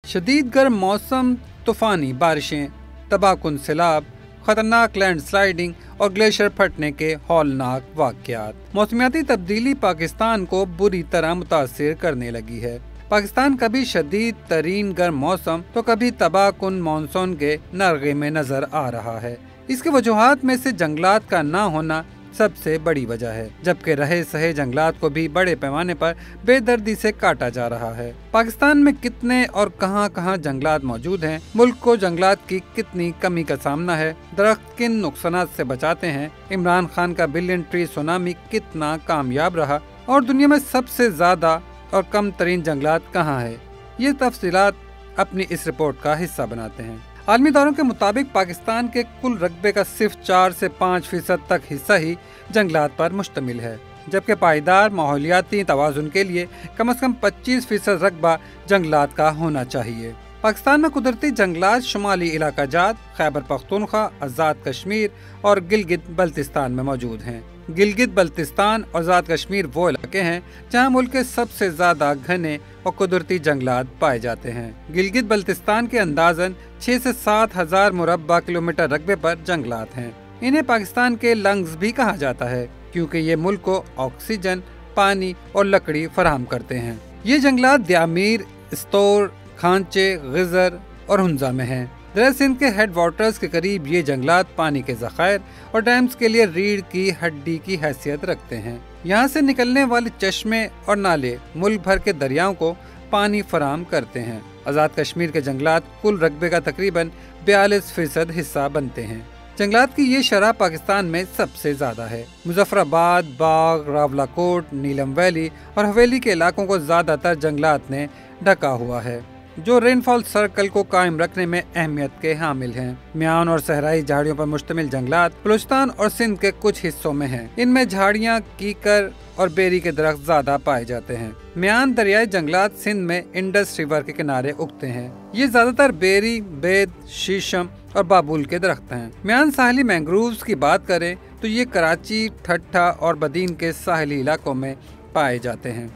شدید گرم موسم، طوفانی بارشیں، تباہ کن سیلاب، خطرناک لینڈ سلائیڈنگ اور گلیشیئر پھٹنے کے ہولناک واقعات۔ موسمیاتی تبدیلی پاکستان کو بری طرح متاثر کرنے لگی ہے۔ پاکستان کبھی شدید ترین گرم موسم تو کبھی تباہ کن مانسون کے نرغے میں نظر آ رہا ہے۔ اس کی وجوہات میں سے جنگلات کا نہ ہونا سب سے بڑی وجہ ہے، جبکہ رہے سہے جنگلات کو بھی بڑے پیمانے پر بے دردی سے کاٹا جا رہا ہے۔ پاکستان میں کتنے اور کہاں کہاں جنگلات موجود ہیں، ملک کو جنگلات کی کتنی کمی کا سامنا ہے، درخت کن نقصانات سے بچاتے ہیں، عمران خان کا بلین ٹری سونامی کتنا کامیاب رہا، اور دنیا میں سب سے زیادہ اور کم ترین جنگلات کہاں ہے، یہ تفصیلات اپنی اس رپورٹ کا حصہ بناتے ہیں۔ عالمی اداروں کے مطابق پاکستان کے کل رقبے کا صرف 4 سے 5% تک حصہ ہی جنگلات پر مشتمل ہے، جبکہ پائیدار ماحولیاتی توازن کے لیے کم از کم 25% رقبہ جنگلات کا ہونا چاہیے۔ پاکستان میں قدرتی جنگلات شمالی علاقہ جات، خیبر پختونخوا، آزاد کشمیر اور گلگت بلتستان میں موجود ہیں۔ گلگت بلتستان اور آزاد کشمیر وہ علاقے ہیں جہاں ملک کے سب سے زیادہ گھنے اور قدرتی جنگلات پائے جاتے ہیں۔ گلگت بلتستان کے اندازاً 6 سے 7 ہزار مربع کلومیٹر رقبے پر جنگلات ہیں۔ انہیں پاکستان کے لنگز بھی کہا جاتا ہے کیونکہ یہ ملک کو آکسیجن، پانی اور لکڑی فراہم کرتے ہیں۔ یہ جنگلات دیامیر، استور، کھانچے، غزر اور ہنزا میں ہیں۔ دریا سندھ کے ہیڈ واٹرز کے قریب یہ جنگلات پانی کے ذخائر اور ڈیمز کے لیے ریڑھ کی ہڈی کی حیثیت رکھتے ہیں۔ یہاں سے نکلنے والے چشمے اور نالے ملک بھر کے دریاؤں کو پانی فراہم کرتے ہیں۔ آزاد کشمیر کے جنگلات کل رقبے کا تقریباً 42% حصہ بنتے ہیں۔ جنگلات کی یہ شرح پاکستان میں سب سے زیادہ ہے۔ مظفر آباد، باغ، راولاکوٹ، نیلم ویلی اور حویلی کے علاقوں کو زیادہ تر جنگلات نے ڈھکا ہوا ہے، جو رین فال سرکل کو قائم رکھنے میں اہمیت کے حامل ہیں۔ میان اور صحرائی جھاڑیوں پر مشتمل جنگلات بلوچستان اور سندھ کے کچھ حصوں میں ہیں۔ ان میں جھاڑیاں، کیکر اور بیری کے درخت زیادہ پائے جاتے ہیں۔ میان دریائی جنگلات سندھ میں انڈس ریور کے کنارے اگتے ہیں۔ یہ زیادہ تر بیری، بید، شیشم اور بابول کے درخت ہیں۔ میان ساحلی مینگرووز کی بات کریں تو یہ کراچی، ٹھٹھا اور بدین کے ساحلی علاقوں میں پائے جاتے ہیں۔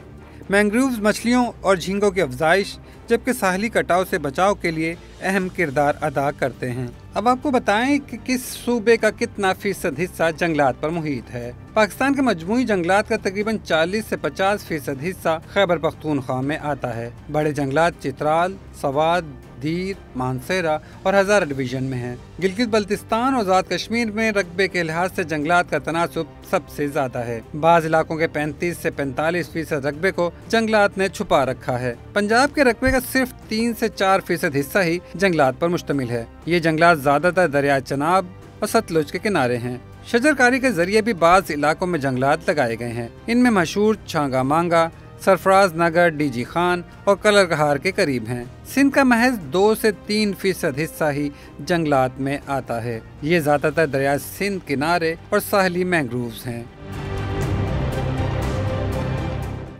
مینگرووز مچھلیوں اور جھینگوں کی افزائش جبکہ ساحلی کٹاؤ سے بچاؤ کے لیے اہم کردار ادا کرتے ہیں۔ اب آپ کو بتائیں کہ کس صوبے کا کتنا فیصد حصہ جنگلات پر محیط ہے۔ پاکستان کے مجموعی جنگلات کا تقریباً 40 سے 50% حصہ خیبر پختونخوا میں آتا ہے۔ بڑے جنگلات چترال، سوات، دیر، مانسہرہ اور ہزارہ ڈویژن میں ہیں۔ گلگت بلتستان اور آزاد کشمیر میں رقبے کے لحاظ سے جنگلات کا تناسب سب سے زیادہ ہے۔ بعض علاقوں کے 35 سے 45% رقبے کو جنگلات نے چھپا رکھا ہے۔ پنجاب کے رقبے کا صرف 3 سے 4% حصہ ہی جنگلات پر مشتمل ہے۔ یہ جنگلات زیادہ تر دریائے چناب اور ستلج کے کنارے ہیں۔ شجرکاری کے ذریعے بھی بعض علاقوں میں جنگلات لگائے گئے ہیں۔ ان میں مشہور چھانگا مانگا، سرفراز نگر، ڈی جی خان اور کلر کہار کے قریب ہیں۔ سندھ کا محض 2 سے 3% حصہ ہی جنگلات میں آتا ہے۔ یہ زیادہ تر دریائے سندھ کنارے اور ساحلی مینگرووز ہیں۔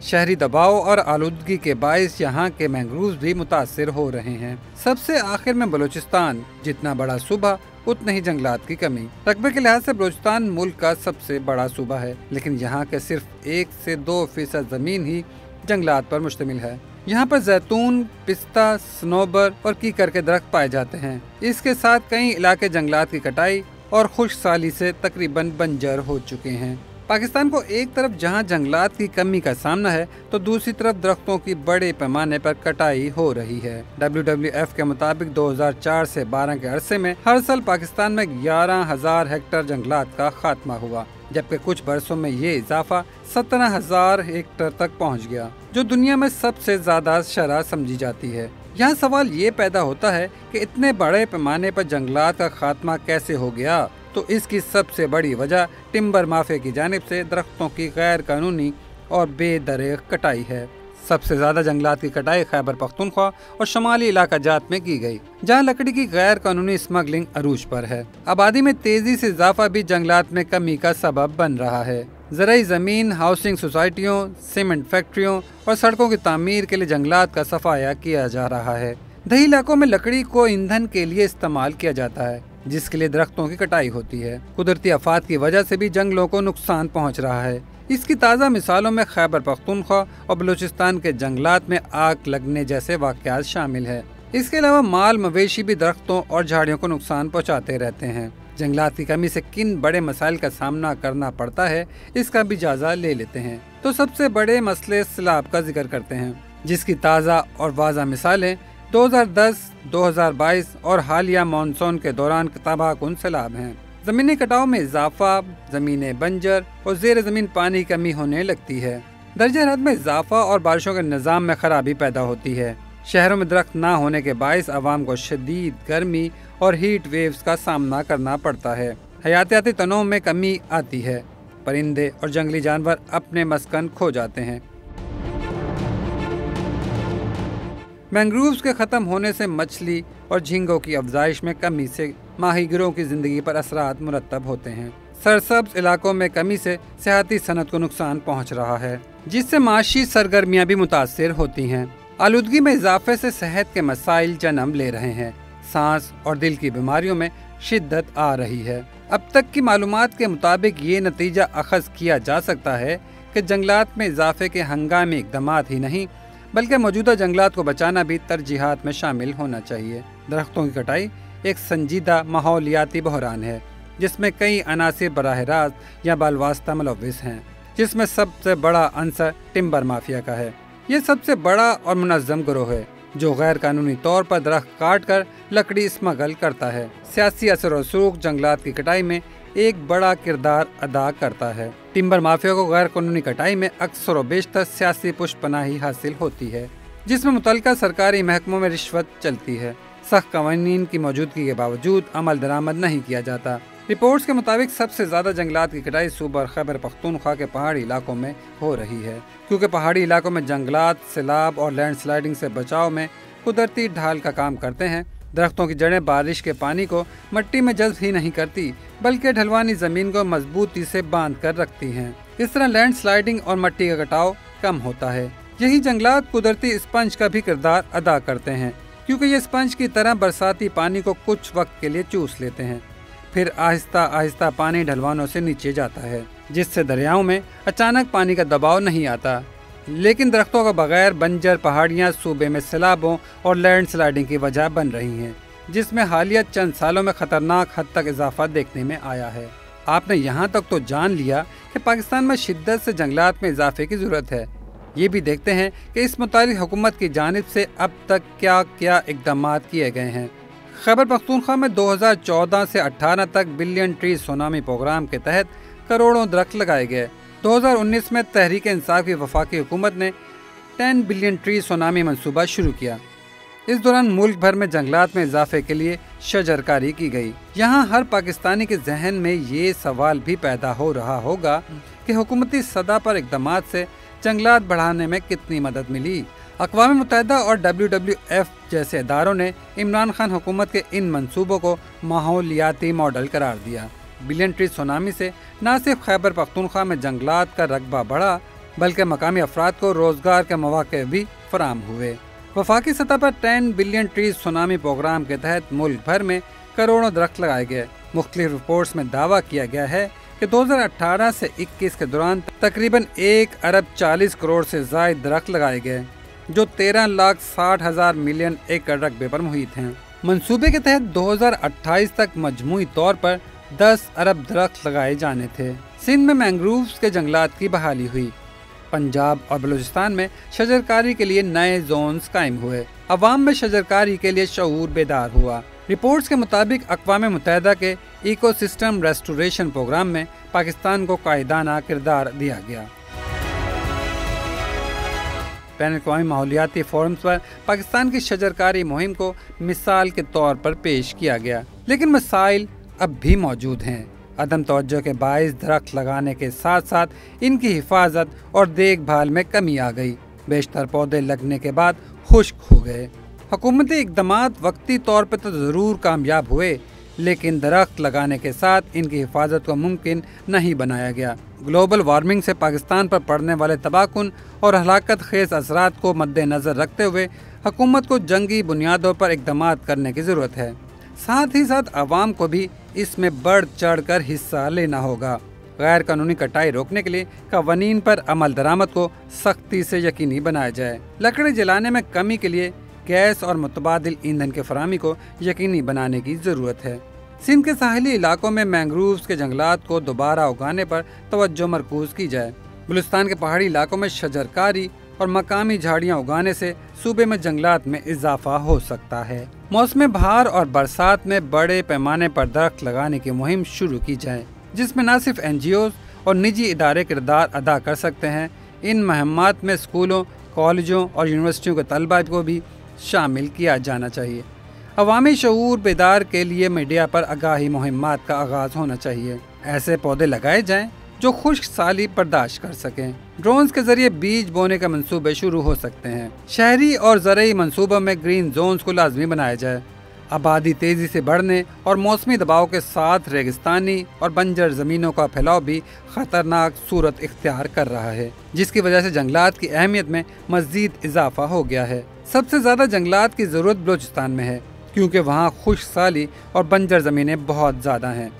شہری دباؤ اور آلودگی کے باعث یہاں کے مینگرووز بھی متاثر ہو رہے ہیں۔ سب سے آخر میں بلوچستان، جتنا بڑا صوبہ اتنے ہی جنگلات کی کمی۔ رقبے کے لحاظ سے بلوچستان ملک کا سب سے بڑا صوبہ ہے، لیکن یہاں کے صرف 1 سے 2% زمین ہی جنگلات پر مشتمل ہے۔ یہاں پر زیتون، پستہ، سنوبر اور کیکر کے درخت پائے جاتے ہیں۔ اس کے ساتھ کئی علاقے جنگلات کی کٹائی اور خشک سالی سے تقریباً بنجر ہو چکے ہیں۔ پاکستان کو ایک طرف جہاں جنگلات کی کمی کا سامنا ہے تو دوسری طرف درختوں کی بڑے پیمانے پر کٹائی ہو رہی ہے۔ WWF کے مطابق 2004 سے 12 کے عرصے میں ہر سال پاکستان میں 11,000 ہیکٹر جنگلات کا خاتمہ ہوا، جبکہ کچھ برسوں میں یہ اضافہ 17,000 ہیکٹر تک پہنچ گیا، جو دنیا میں سب سے زیادہ شرح سمجھی جاتی ہے۔ یہاں سوال یہ پیدا ہوتا ہے کہ اتنے بڑے پیمانے پر جنگلات کا خاتمہ کیسے ہو گیا؟ تو اس کی سب سے بڑی وجہ ٹمبر مافیا کی جانب سے درختوں کی غیر قانونی اور بے دریغ کٹائی ہے۔ سب سے زیادہ جنگلات کی کٹائی خیبر پختونخوا اور شمالی علاقہ جات میں کی گئی، جہاں لکڑی کی غیر قانونی اسمگلنگ عروج پر ہے۔ آبادی میں تیزی سے اضافہ بھی جنگلات میں کمی کا سبب بن رہا ہے۔ زرعی زمین، ہاؤسنگ سوسائٹیوں، سیمنٹ فیکٹریوں اور سڑکوں کی تعمیر کے لیے جنگلات کا صفایا کیا جا رہا ہے۔ دیہی علاقوں میں لکڑی کو ایندھن کے لیے استعمال کیا جاتا ہے، جس کے لیے درختوں کی کٹائی ہوتی ہے۔ قدرتی آفات کی وجہ سے بھی جنگلوں کو نقصان پہنچ رہا ہے۔ اس کی تازہ مثالوں میں خیبر پختونخوا اور بلوچستان کے جنگلات میں آگ لگنے جیسے واقعات شامل ہیں۔ इसके अलावा माल मवेशी भी दरख्तों और झाड़ियों को नुकसान पहुंचाते रहते हैं। जंगलात की कमी से किन बड़े मसाइल का सामना करना पड़ता है, इसका भी जायजा ले लेते हैं। तो सबसे बड़े मसले सैलाब का जिक्र करते हैं, जिसकी ताज़ा और वाज़ा मिसालें 2010, 2022 और हालिया मानसून के दौरान तबाहकुन सैलाब हैं। ज़मीनी कटाव में इजाफा, ज़मीनें बंजर और ज़ेर ज़मीन पानी की कमी होने लगती है। दर्जा हरारत में इजाफा और बारिशों के निज़ाम में खराबी पैदा होती है। शहरों में दरख्त ना होने के बायस आवाम को शदीद गर्मी और हीट वेव्स का सामना करना पड़ता है। हयातियाती तनों में कमी आती है। परिंदे और जंगली जानवर अपने मस्कन खो जाते हैं। मैंग्रोव्स के ख़त्म होने से मछली और झींगों की अफजाइश में कमी से माहीगिरों की ज़िंदगी पर असरात मुरतब होते हैं। सरसब्ज इलाकों में कमी से सियाहती सनत को नुकसान पहुँच रहा है, जिससे माशी सरगर्मियाँ भी मुतासर होती हैं। आलूदगी में इजाफे से सेहत के मसाइल जन्म ले रहे हैं। सांस और दिल की बीमारियों में शिद्दत आ रही है। अब तक की मालूमात के मुताबिक ये नतीजा अखज़ किया जा सकता है कि जंगलात में इजाफे के हंगामी इक़दामात ही नहीं बल्कि मौजूदा जंगलात को बचाना भी तरजीहात में शामिल होना चाहिए। दरख्तों की कटाई एक संजीदा माहौलियाती बहरान है, जिसमें कई अनासिर बराह रास्त या बालवास्ता मुलव्विस हैं, जिसमें सबसे बड़ा अंसर टिम्बर माफिया का है। ये सबसे बड़ा और मुनज़्ज़म गिरोह है जो गैर कानूनी तौर पर दरख्त काट कर लकड़ी स्मगल करता है। सियासी असर और रसूख जंगलात की कटाई में एक बड़ा किरदार अदा करता है। टिम्बर माफिया को गैर कानूनी कटाई में अक्सर और बेशतर सियासी पुष्पनाही हासिल होती है, जिसमें मुतल्लिका सरकारी महकमों में रिश्वत चलती है। सख्त कवानीन की मौजूदगी के बावजूद अमल दरामद नहीं किया जाता। रिपोर्ट्स के मुताबिक सबसे ज़्यादा जंगलात की कटाई सूबा खैबर पख्तूनख्वा के पहाड़ी इलाकों में हो रही है, क्योंकि पहाड़ी इलाकों में जंगलात सैलाब और लैंडस्लाइडिंग से बचाव में कुदरती ढाल का काम करते हैं। दरख्तों की जड़ें बारिश के पानी को मिट्टी में जज्ब ही नहीं करती बल्कि ढलवानी ज़मीन को मजबूती से बांध कर रखती हैं। इस तरह लैंडस्लाइडिंग और मिट्टी का कटाव कम होता है। यही जंगलात कुदरती स्पंज का भी किरदार अदा करते हैं, क्योंकि ये स्पंज की तरह बरसाती पानी को कुछ वक्त के लिए चूस लेते हैं, फिर आहिस्ता आहिस्ता पानी ढलवानों से नीचे जाता है, जिससे दरियाओं में अचानक पानी का दबाव नहीं आता। लेकिन दरख्तों का बगैर बंजर पहाड़ियाँ सूबे में सैलाबों और लैंडस्लाइडिंग की वजह बन रही हैं, जिसमें हालिया चंद सालों में खतरनाक हद तक इजाफा देखने में आया है। आपने यहाँ तक तो जान लिया कि पाकिस्तान में शिद्दत से जंगलात में इजाफे की ज़रूरत है। ये भी देखते हैं कि इस मुतालिक हुकूमत की जानिब से अब तक क्या क्या इक़दामात किए गए हैं। खैबर पख्तूनख्वा में 2014 से 18 तक बिलियन ट्री सुनामी प्रोग्राम के तहत करोड़ों दरख्त लगाए गए। 2019 में तहरीक इंसाफ की वफाकी हुकूमत ने 10 बिलियन ट्री सुनामी मंसूबा शुरू किया। इस दौरान मुल्क भर में जंगलात में इजाफे के लिए शजरकारी की गई। यहाँ हर पाकिस्तानी के जहन में ये सवाल भी पैदा हो रहा होगा कि हुकूमती सतह पर इक़दामात से जंगलात बढ़ाने में कितनी मदद मिली। अक़वाम मुत्तहिदा और WWF जैसे इदारों ने इमरान खान हुकूमत के इन मंसूबों को माहौलियाती मॉडल करार दिया। बिलियन ट्री सुनामी से न सिर्फ खैबर पख्तूनख्वा में जंगलात का रकबा बढ़ा बल्कि मकामी अफराद को रोज़गार के मौके भी फराहम हुए। वफाकी सतह पर 10 बिलियन ट्री सुनामी प्रोग्राम के तहत मुल्क भर में करोड़ों दरख्त लगाए गए। मुख्तलिफ रिपोर्ट्स में दावा किया गया है कि 2018 से 21 के दौरान तकरीबन 1 अरब 40 करोड़ से ज़ायद दरख्त लगाए गए, जो 13,60,000 मिलियन एकड़ रकबे पर मुहित हैं। मंसूबे के तहत 2028 तक मजमूई तौर पर 10 अरब दरख्त लगाए जाने थे। सिंध में मैंग्रोव्स के जंगलात की बहाली हुई। पंजाब और बलूचिस्तान में शजरकारी के लिए नए जोन्स कायम हुए। अवाम में शजरकारी के लिए शऊर बेदार हुआ। रिपोर्ट्स के मुताबिक अक़वाम मुत्तहिदा के इकोसिस्टम रेस्टोरेशन प्रोग्राम में पाकिस्तान को कायदाना किरदार दिया गया। बैनुल-अक़वामी माहौलियाती फोरम्स पर पाकिस्तान की शजरकारी मुहिम को मिसाल के तौर पर पेश किया गया, लेकिन मसाइल अब भी मौजूद हैं। अदम तवज्जो के बाइस दरख्त लगाने के साथ साथ इनकी हिफाजत और देखभाल में कमी आ गई। बेशतर पौधे लगने के बाद खुश्क हो गए। हुकूमती इक़दामात वक्ती तौर पर तो ज़रूर कामयाब हुए, लेकिन दरख्त लगाने के साथ इनकी हिफाजत को मुमकिन नहीं बनाया गया। ग्लोबल वार्मिंग से पाकिस्तान पर पड़ने वाले तबाहकुन और हलाकत खेज़ असरात को मद्देनज़र रखते हुए हुकूमत को जंगी बुनियादों पर इक़दामात करने की ज़रूरत है। साथ ही साथ आवाम को भी इसमें बढ़ चढ़ कर हिस्सा लेना होगा। गैर कानूनी कटाई रोकने के लिए कवानीन पर अमल दरामद को सख्ती से यकीनी बनाया जाए। लकड़ी जलाने में कमी के लिए गैस और मुतबादिल ईंधन के फराहमी को यकीनी बनाने की ज़रूरत है। सिंध के साहिली इलाकों में मैंग्रोव्स के जंगलात को दोबारा उगाने पर तवज्जो मरकूज की जाए। बलूचिस्तान के पहाड़ी इलाकों में शजरकारी और मकामी झाड़ियाँ उगाने से सूबे में जंगलात में इजाफा हो सकता है। मौसम बहार और बरसात में बड़े पैमाने पर दरख्त लगाने की मुहिम शुरू की जाए, जिसमें न सिर्फ NGOs और निजी इदारे किरदार अदा कर सकते हैं। इन मुहिम्मात में स्कूलों, कॉलेजों और यूनिवर्सिटियों के तलबा को भी शामिल किया जाना चाहिए। अवामी शऊर बेदार के लिए मीडिया पर आगाही मुहिम्मात का आगाज़ होना चाहिए। ऐसे पौधे लगाए जाएं जो खुश्क साली बर्दाश्त कर सकें। ड्रोन्स के जरिए बीज बोने के मंसूबे शुरू हो सकते हैं। शहरी और ज़रई मंसूबों में ग्रीन जोन्स को लाजमी बनाया जाए। आबादी तेज़ी से बढ़ने और मौसमी दबाव के साथ रेगिस्तानी और बंजर ज़मीनों का फैलाव भी ख़तरनाक सूरत इख्तियार कर रहा है, जिसकी वजह से जंगलात की अहमियत में मज़ीद इजाफा हो गया है। सबसे ज़्यादा जंगलात की ज़रूरत बलूचिस्तान में है, क्योंकि वहाँ खुश्क साली और बंजर ज़मीनें बहुत ज़्यादा हैं।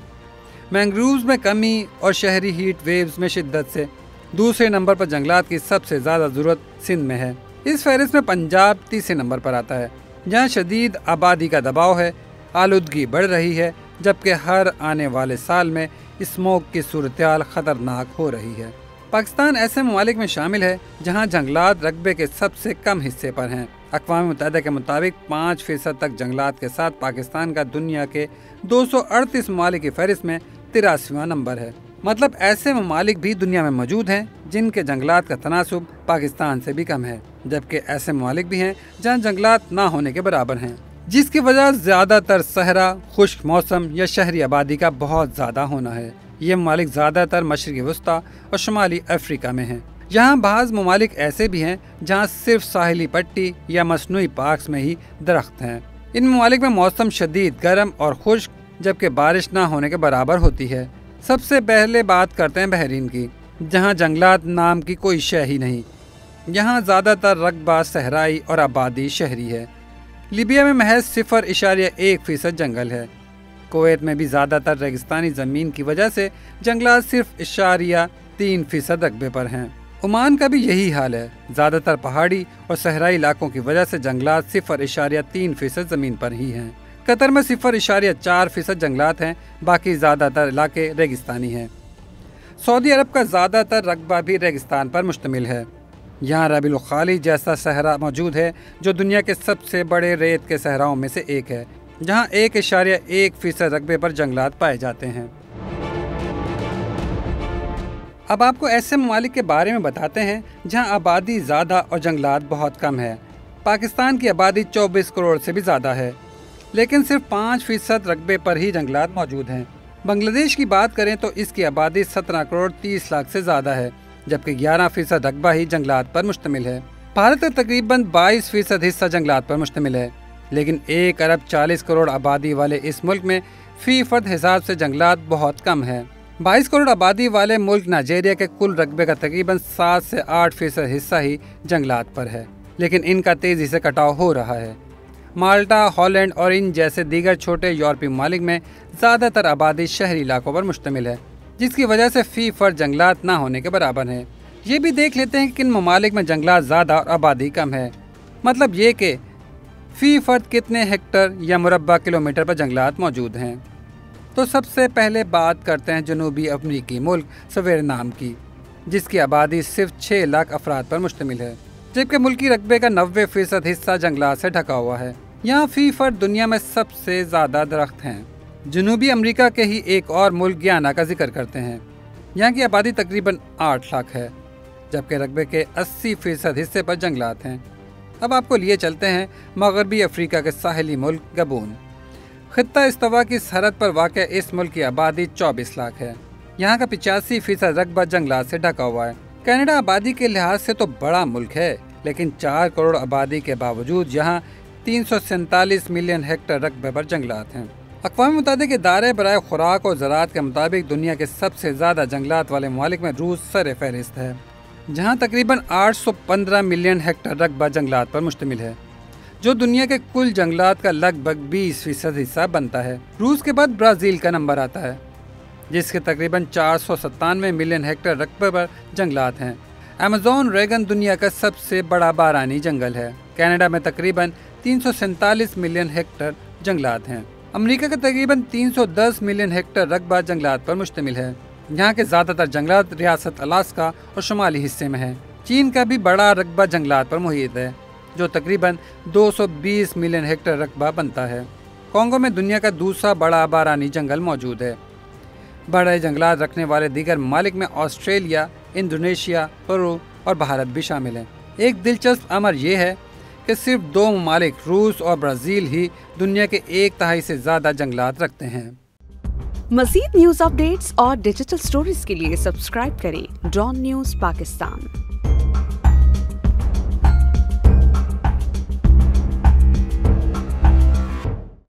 मैंग्रोव्स में कमी और शहरी हीट वेव्स में शिद्दत से दूसरे नंबर पर जंगलात की सबसे ज़्यादा ज़रूरत सिंध में है। इस फहरिस्त में पंजाब तीसरे नंबर पर आता है, जहाँ शदीद आबादी का दबाव है, आलूदगी बढ़ रही है, जबकि हर आने वाले साल में स्मोक की सूरत-ए-हाल ख़तरनाक हो रही है। पाकिस्तान ऐसे ममालिक में शामिल है जहाँ जंगलात रकबे के सबसे कम हिस्से पर हैं। अक़वाम मुत्तहिदा के मुताबिक 5% तक जंगलात के साथ पाकिस्तान का दुनिया के 238 ममालिक की फहरिस्त में 83वां नंबर है। मतलब ऐसे ममालिक भी दुनिया में मौजूद हैं जिनके जंगलात का तनासुब पाकिस्तान से भी कम है, जबकि ऐसे ममालिक भी हैं जहाँ जंगलात ना होने के बराबर हैं, जिसकी वजह ज़्यादातर सहरा, खुश्क मौसम या शहरी आबादी का बहुत ज़्यादा होना है। ये ममालिक ज़्यादातर मशरक़ी वस्ता और शुमाली अफ्रीका में हैं। यहाँ बाज़ ममालिक ऐसे भी हैं जहाँ सिर्फ साहिली पट्टी या मसनूई पार्क्स में ही दरख्त हैं। इन ममालिक में मौसम शदीद गर्म और खुश्क, जबकि बारिश ना होने के बराबर होती है। सबसे पहले बात करते हैं बहरीन की, जहाँ जंगलात नाम की कोई शय ही नहीं। यहाँ ज़्यादातर रकबा सहराई और आबादी शहरी है। लीबिया में महज 0.1% जंगल है। कुवैत में भी ज़्यादातर रेगिस्तानी ज़मीन की वजह से जंगलात सिर्फ 0.3% रकबे पर हैं। ओमान का भी यही हाल है। ज़्यादातर पहाड़ी और सहराई इलाकों की वजह से जंगलात 0.3% ज़मीन पर ही हैं। कतर में 0.4% जंगलात हैं, बाकी ज़्यादातर इलाके रेगिस्तानी हैं। सऊदी अरब का ज़्यादातर रकबा भी रेगिस्तान पर मुश्तमिल है। यहाँ रबीउल खाली जैसा सहरा मौजूद है, जो दुनिया के सबसे बड़े रेत के सहराओं में से एक है, जहाँ 1.1% रकबे पर जंगलात पाए जाते हैं। अब आपको ऐसे ममालिक के बारे में बताते हैं जहाँ आबादी ज़्यादा और जंगलात बहुत कम है। पाकिस्तान की आबादी 24 करोड़ से भी ज़्यादा है, लेकिन सिर्फ 5% रकबे पर ही जंगलात मौजूद हैं। बांग्लादेश की बात करें तो इसकी आबादी 17 करोड़ 30 लाख से ज़्यादा है, जबकि 11% रकबा ही जंगलात पर मुश्तमिल है। भारत का तकरीबन 22% हिस्सा जंगलात पर मुश्तमिल है, लेकिन 1 अरब 40 करोड़ आबादी वाले इस मुल्क में फ़ी फ़र्द हिसाब से जंगलात बहुत कम है। 22 करोड़ आबादी वाले मुल्क नाइजीरिया के कुल रकबे का तकरीबन 7 से 8% हिस्सा ही जंगलात पर है, लेकिन इनका तेज़ी से कटाव हो रहा है। माल्टा, हॉलैंड और इन जैसे दीगर छोटे यूरोपीय ममालिक में ज़्यादातर आबादी शहरी इलाकों पर मुश्तमिल है, जिसकी वजह से फ़ी फ़र्द जंगलात ना होने के बराबर है। ये भी देख लेते हैं कि किन ममालिक में जंगलात ज़्यादा और आबादी कम है। मतलब ये कि फ़ी फ़र्द कितने हेक्टर या मुरब्बा किलोमीटर पर जंगलात मौजूद हैं। तो सबसे पहले बात करते हैं जनूबी अफ्रीकी मुल्क सुरीनाम की, जिसकी आबादी सिर्फ 6 लाख अफराद पर मुश्तमिल है, जबकि मुल्की रकबे का 90% हिस्सा जंगलात से ढका हुआ है। यहाँ फ़ी फ़र्द दुनिया में सबसे ज़्यादा दरख्त हैं। जनूबी अमेरिका के ही एक और मुल्क गयाना का जिक्र करते हैं। यहाँ की आबादी तकरीबन 8 लाख है, जबकि रकबे के 80% हिस्से पर जंगलात हैं। अब आपको लिए चलते हैं मगरबी अफ्रीका के साहिली मुल्क गबून। खित्ता इस्तवा की सरहद पर वाक़ इस मुल्क की आबादी 24 लाख है। यहाँ का 85% रकबा जंगलात से ढका हुआ है। कनाडा आबादी के लिहाज से तो बड़ा मुल्क है, लेकिन 4 करोड़ आबादी के बावजूद यहाँ 347 मिलियन हेक्टेयर रकबे पर जंगलात हैं। अक़वाम मुत्तहिदा के इदारे बराए खुराक और ज़राअत के मुताबिक दुनिया के सबसे ज़्यादा जंगलात वाले ममालिक में रूस सर फहरिस्त है, जहाँ तकरीबन 815 मिलियन हेक्टेयर रकबा जंगलात पर मुश्तमिल है, जो दुनिया के कुल जंगलात का लगभग 20% हिस्सा बनता है। रूस के बाद ब्राज़ील का नंबर आता है, जिसके तकरीबन 497 मिलियन हेक्टेयर रकबे पर जंगलात हैं। अमेज़न रेगन दुनिया का सबसे बड़ा बारानी जंगल है। कनाडा में तकरीबन 347 ملین ہیکٹر جنگلات ہیں۔ امریکہ کا تقریباً 310 ملین ہیکٹر رقبہ جنگلات پر مشتمل ہے۔ یہاں کے زیادہ تر جنگلات ریاست الاسکا اور شمالی حصے میں ہیں۔ چین کا بھی بڑا رقبہ جنگلات پر محیط ہے، جو تقریباً 220 ملین ہیکٹر رقبہ بنتا ہے۔ کانگو میں دنیا کا دوسرا بڑا بارانی جنگل موجود ہے۔ بڑے جنگلات رکھنے والے دیگر ممالک میں آسٹریلیا، انڈونیشیا، پیرو اور بھارت بھی شامل ہیں۔ ایک دلچسپ امر یہ ہے کہ صرف 2 ممالک روس اور برازیل ہی دنیا کے 1/3 سے زیادہ جنگلات رکھتے ہیں۔ مزید نیوز اپ ڈیٹس اور ڈیجیٹل سٹوریز کے لیے سبسکرائب کریں ڈان نیوز پاکستان۔